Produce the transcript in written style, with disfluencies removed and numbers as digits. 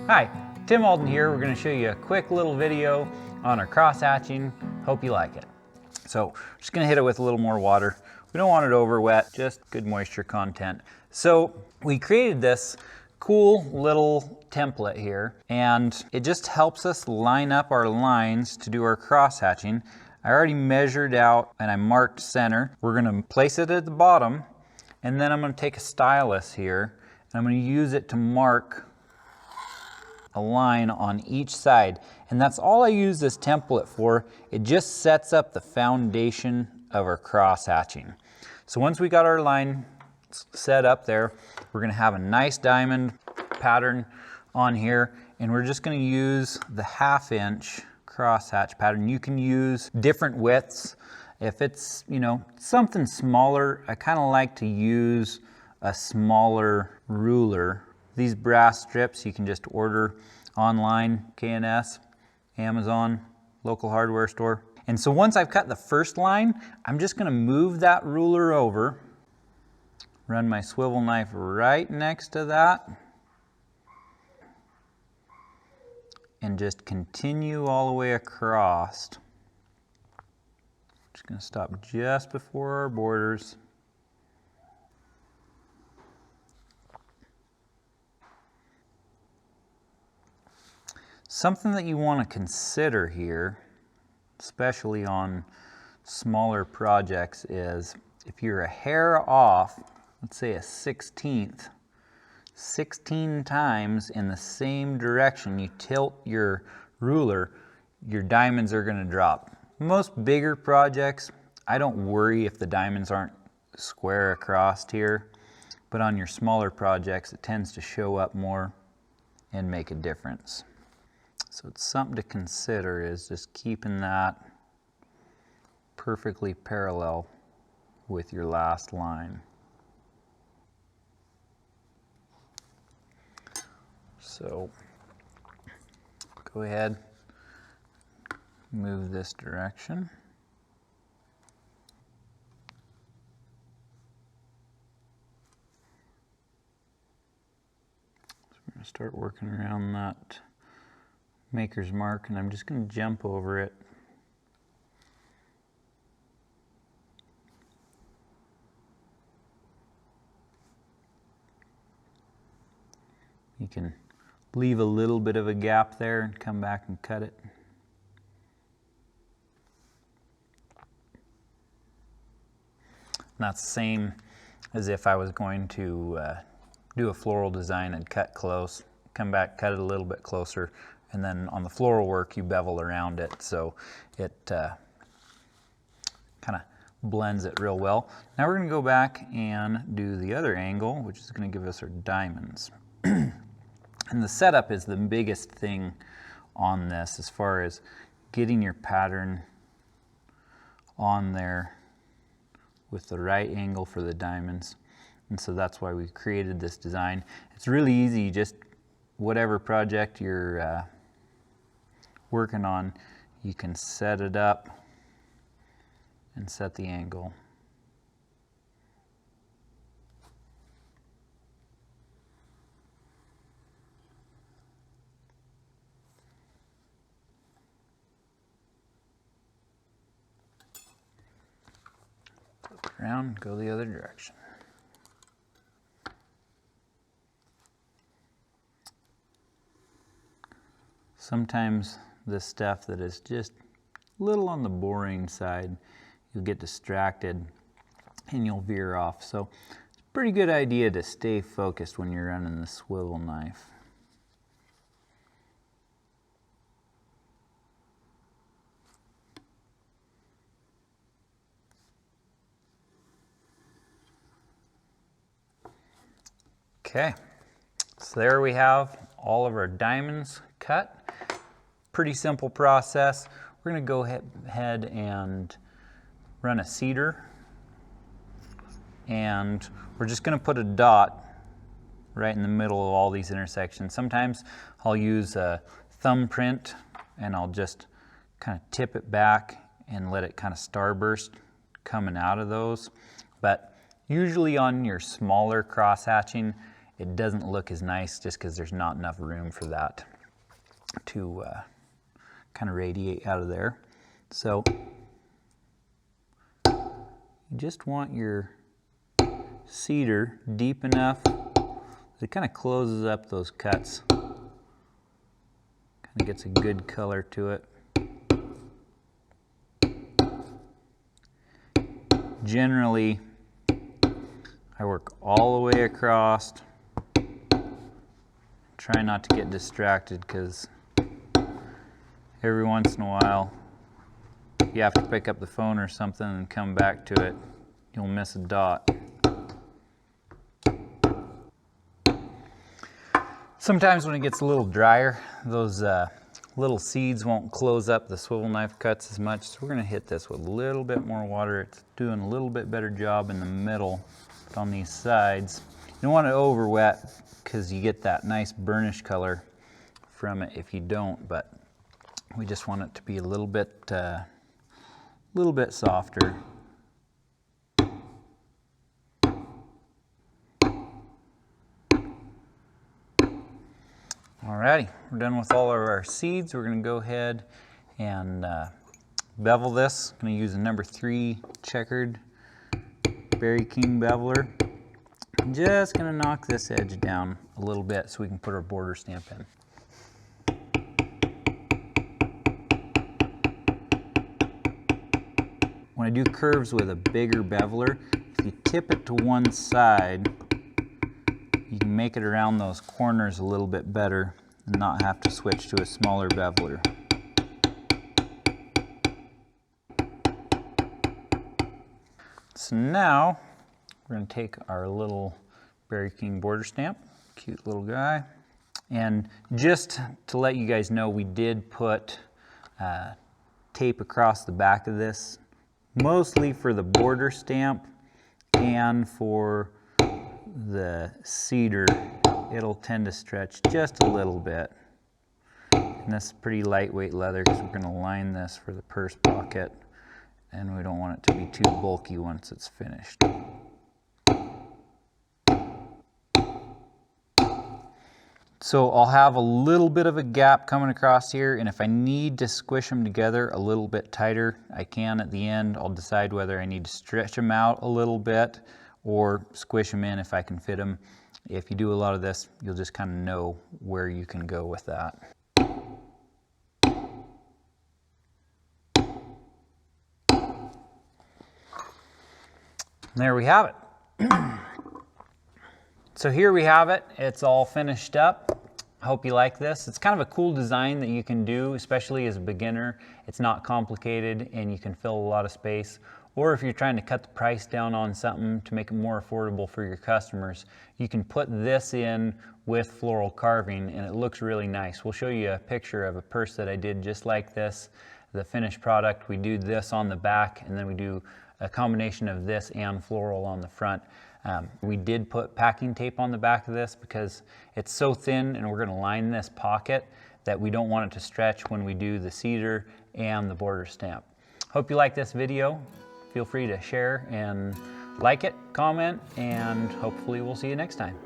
Hi, Tim Alden here. We're going to show you a quick little video on our cross hatching. Hope you like it. So we're just going to hit it with a little more water. We don't want it over wet, just good moisture content. So we created this cool little template here, and it just helps us line up our lines to do our cross hatching. I already measured out and I marked center. We're going to place it at the bottom, and then I'm going to take a stylus here and I'm going to use it to mark a line on each side. And that's all I use this template for. It just sets up the foundation of our cross hatching. So once we got our line set up there, we're going to have a nice diamond pattern on here, and we're just going to use the 1/2 inch cross hatch pattern. You can use different widths. If it's, you know, something smaller, I kind of like to use a smaller ruler. These brass strips you can just order online, K&S, Amazon, local hardware store. And so once I've cut the first line, I'm just going to move that ruler over, run my swivel knife right next to that, and just continue all the way across. Just going to stop just before our borders. Something that you want to consider here, especially on smaller projects, is if you're a hair off, let's say a 1/16, 16 times in the same direction you tilt your ruler, your diamonds are going to drop. Most bigger projects, I don't worry if the diamonds aren't square across here, but on your smaller projects it tends to show up more and make a difference. So it's something to consider, is just keeping that perfectly parallel with your last line. So go ahead, move this direction. So we're going to start working around that maker's mark, and I'm just going to jump over it. You can leave a little bit of a gap there and come back and cut it. And that's the same as if I was going to do a floral design. I'd cut close, come back, cut it a little bit closer, and then on the floral work you bevel around it so it kind of blends it real well. Now we're going to go back and do the other angle, which is going to give us our diamonds. And the setup is the biggest thing on this as far as getting your pattern on there with the right angle for the diamonds. And so that's why we created this design. It's really easy, just whatever project you're working on, you can set it up and set the angle. Flip around, go the other direction. Sometimes the stuff that is just a little on the boring side, you'll get distracted and you'll veer off. So it's a pretty good idea to stay focused when you're running the swivel knife. Okay, so there we have all of our diamonds cut. Pretty simple process. We're going to go ahead and run a cedar, and we're just going to put a dot right in the middle of all these intersections. Sometimes I'll use a thumbprint and I'll just kind of tip it back and let it kind of starburst coming out of those. But usually on your smaller cross hatching, it doesn't look as nice just because there's not enough room for that to kind of radiate out of there. So you just want your cedar deep enough that it kind of closes up those cuts. Kind of gets a good color to it. Generally, I work all the way across. Try not to get distracted because every once in a while you have to pick up the phone or something and come back to it. You'll miss a dot. Sometimes when it gets a little drier, those little seeds won't close up the swivel knife cuts as much, so we're going to hit this with a little bit more water. It's doing a little bit better job in the middle, but on these sides you don't want it over wet because you get that nice burnish color from it if you don't, but we just want it to be a little bit softer. Alrighty, we're done with all of our seeds. We're going to go ahead and bevel this. I'm going to use a number 3 checkered Berry King beveler. I'm just going to knock this edge down a little bit so we can put our border stamp in. When I do curves with a bigger beveler, if you tip it to one side, you can make it around those corners a little bit better and not have to switch to a smaller beveler. So now we're going to take our little Berry King border stamp, cute little guy, and just to let you guys know, we did put tape across the back of this, mostly for the border stamp and for the cedar. It'll tend to stretch just a little bit. And this is pretty lightweight leather because we're going to line this for the purse pocket, and we don't want it to be too bulky once it's finished. So I'll have a little bit of a gap coming across here, and if I need to squish them together a little bit tighter, I can at the end. I'll decide whether I need to stretch them out a little bit or squish them in if I can fit them. If you do a lot of this, you'll just kind of know where you can go with that. There we have it. So here we have it. It's all finished up. I hope you like this. It's kind of a cool design that you can do, especially as a beginner. It's not complicated and you can fill a lot of space. Or if you're trying to cut the price down on something to make it more affordable for your customers, you can put this in with floral carving and it looks really nice. We'll show you a picture of a purse that I did just like this. The finished product, we do this on the back and then we do a combination of this and floral on the front. We did put packing tape on the back of this because it's so thin and we're going to line this pocket that we don't want it to stretch when we do the cedar and the border stamp. Hope you like this video. Feel free to share and like it, comment, and hopefully we'll see you next time.